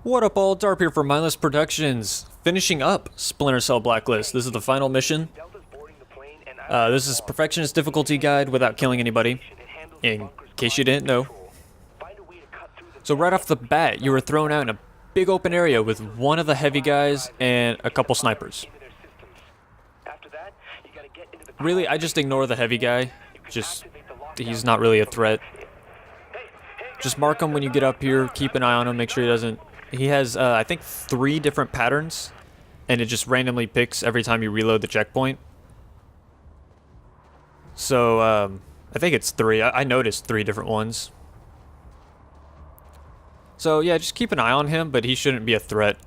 What up, all? Darb here for Mindless Productions, finishing up Splinter Cell Blacklist. This is the final mission. This is Perfectionist difficulty guide without killing anybody, in case you didn't know. So right off the bat, you were thrown out in a big open area with one of the heavy guys and a couple snipers. Really, I just ignore the heavy guy. He's not really a threat. Just mark him when you get up here, keep an eye on him, make sure he doesn't... He has, I think, 3 different patterns, and it just randomly picks every time you reload the checkpoint. So, I think it's 3. I noticed 3 different ones. So, yeah, just keep an eye on him, but he shouldn't be a threat.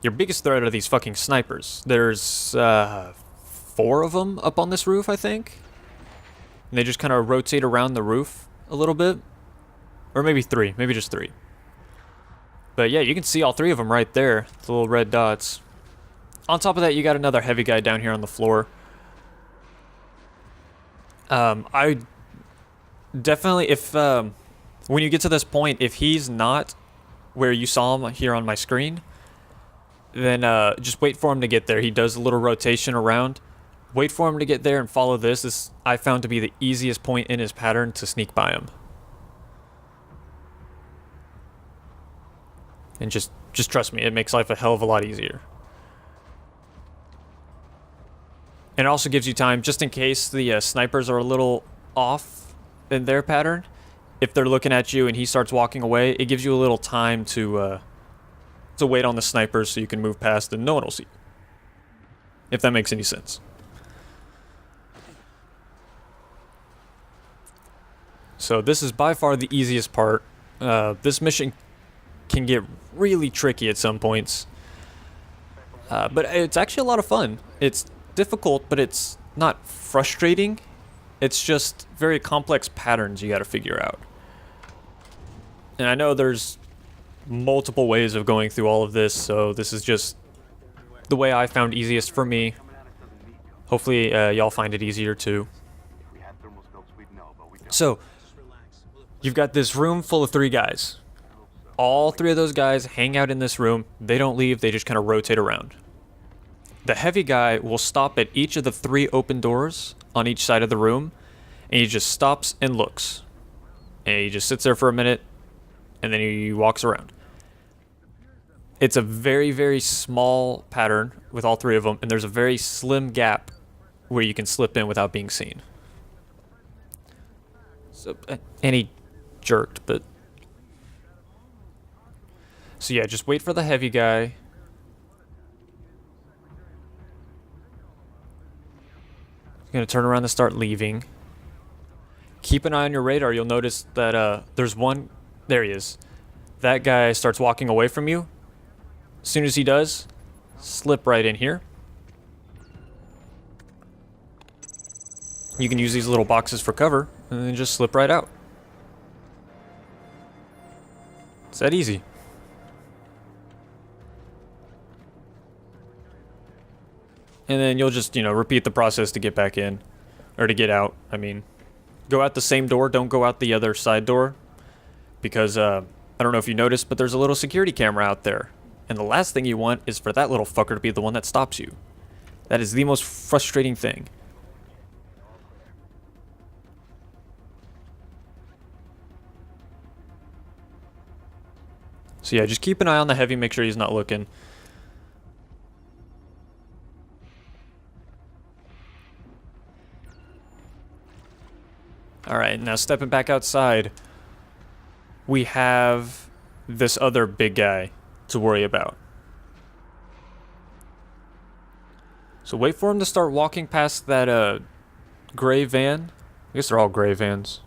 Your biggest threat are these fucking snipers. There's, 4 of them up on this roof, I think. And they just kind of rotate around the roof a little bit. Or maybe 3. Maybe just 3. But yeah, you can see all 3 of them right there. The little red dots. On top of that, you got another heavy guy down here on the floor. I definitely, when you get to this point, if he's not where you saw him here on my screen, then just wait for him to get there. He does a little rotation around. Wait for him to get there and follow this. This I found to be the easiest point in his pattern to sneak by him. And just trust me, it makes life a hell of a lot easier. And it also gives you time, just in case the snipers are a little off in their pattern. If they're looking at you and he starts walking away, it gives you a little time to wait on the snipers so you can move past and no one will see you. If that makes any sense. So this is by far the easiest part. This mission can get really tricky at some points, but it's actually a lot of fun. It's difficult, but it's not frustrating. It's just very complex patterns you got to figure out. And I know there's multiple ways of going through all of this, so this is just the way I found easiest for me. Hopefully y'all find it easier too. So you've got this room full of 3 guys. All 3 of those guys hang out in this room. They don't leave, they just kind of rotate around. The heavy guy will stop at each of the 3 open doors on each side of the room, and he just stops and looks. And he just sits there for a minute, and then he walks around. It's a very, very small pattern with all 3 of them, and there's a very slim gap where you can slip in without being seen. So, and he jerked, but... So yeah, just wait for the heavy guy. He's gonna turn around and start leaving. Keep an eye on your radar. You'll notice that there's one... There he is. That guy starts walking away from you. As soon as he does, slip right in here. You can use these little boxes for cover, and then just slip right out. It's that easy. And then you'll just, repeat the process to get back in. Or to get out, I mean. Go out the same door, don't go out the other side door. Because, I don't know if you noticed, but there's a little security camera out there. And the last thing you want is for that little fucker to be the one that stops you. That is the most frustrating thing. So yeah, just keep an eye on the heavy, make sure he's not looking. Alright, now stepping back outside, we have this other big guy to worry about. So wait for him to start walking past that gray van. I guess they're all gray vans.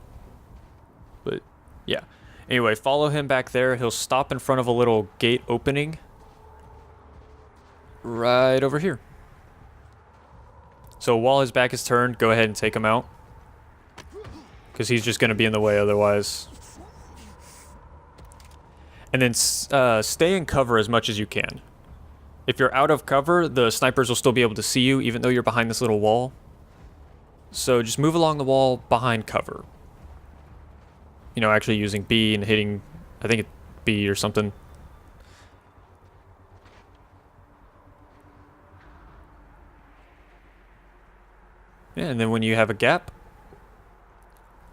But yeah. Anyway, follow him back there. He'll stop in front of a little gate opening. Right over here. So while his back is turned, go ahead and take him out. Because he's just going to be in the way otherwise. And then stay in cover as much as you can. If you're out of cover, the snipers will still be able to see you, even though you're behind this little wall. So just move along the wall behind cover. Actually using B and hitting, I think it's B or something. Yeah, and then when you have a gap,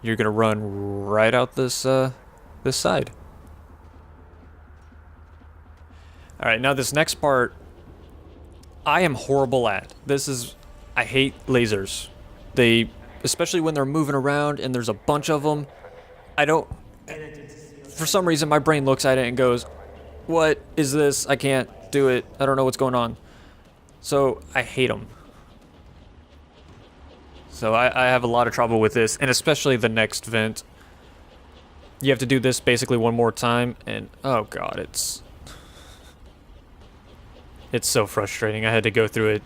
you're gonna run right out this this side. All right, now this next part, I am horrible at. I hate lasers. They, especially when they're moving around and there's a bunch of them. For some reason, my brain looks at it and goes, "What is this? I can't do it. I don't know what's going on." So I hate them. So I have a lot of trouble with this, and especially the next vent. You have to do this basically one more time, and oh god, it's so frustrating. I had to go through it,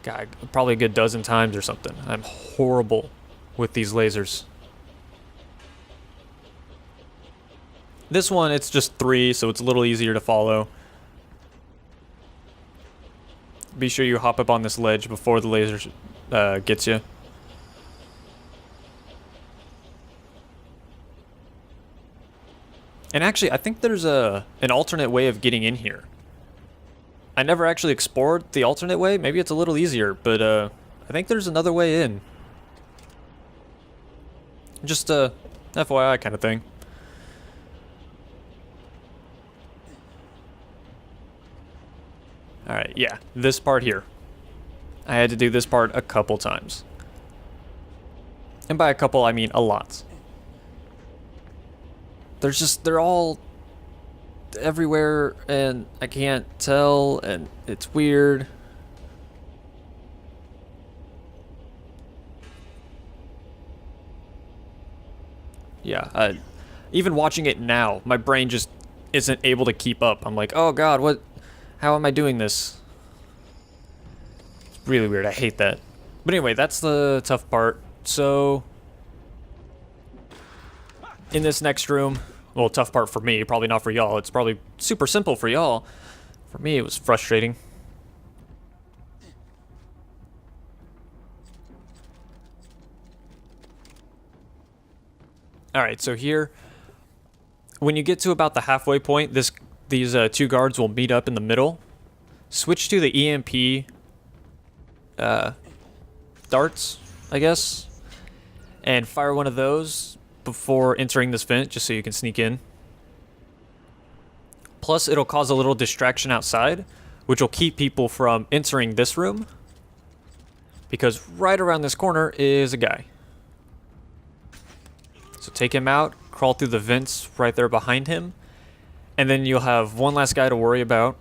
God, probably a good dozen times or something. I'm horrible with these lasers. This one, it's just 3, so it's a little easier to follow. Be sure you hop up on this ledge before the laser gets you. And actually, I think there's an alternate way of getting in here. I never actually explored the alternate way. Maybe it's a little easier, but I think there's another way in. Just a FYI kind of thing. Alright, yeah, this part here. I had to do this part a couple times. And by a couple, I mean a lot. They're all everywhere, and I can't tell, and it's weird. Yeah, even watching it now, my brain just isn't able to keep up. I'm like, oh god, how am I doing this? It's really weird, I hate that. But anyway, that's the tough part. So, in this next room, well, tough part for me, probably not for y'all. It's probably super simple for y'all. For me, it was frustrating. Alright, so here, when you get to about the halfway point, these 2 guards will meet up in the middle. Switch to the EMP darts, I guess, and fire one of those before entering this vent, just so you can sneak in. Plus, it'll cause a little distraction outside, which will keep people from entering this room, because right around this corner is a guy. So take him out, crawl through the vents right there behind him, and then you'll have one last guy to worry about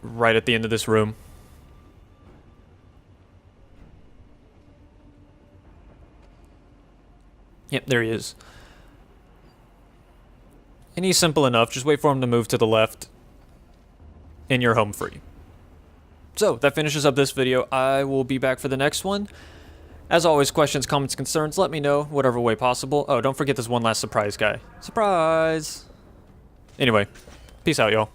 right at the end of this room. Yep, there he is. And he's simple enough. Just wait for him to move to the left, and you're home free. So, that finishes up this video. I will be back for the next one. As always, questions, comments, concerns, let me know whatever way possible. Oh, don't forget this one last surprise guy. Surprise! Anyway, peace out, y'all.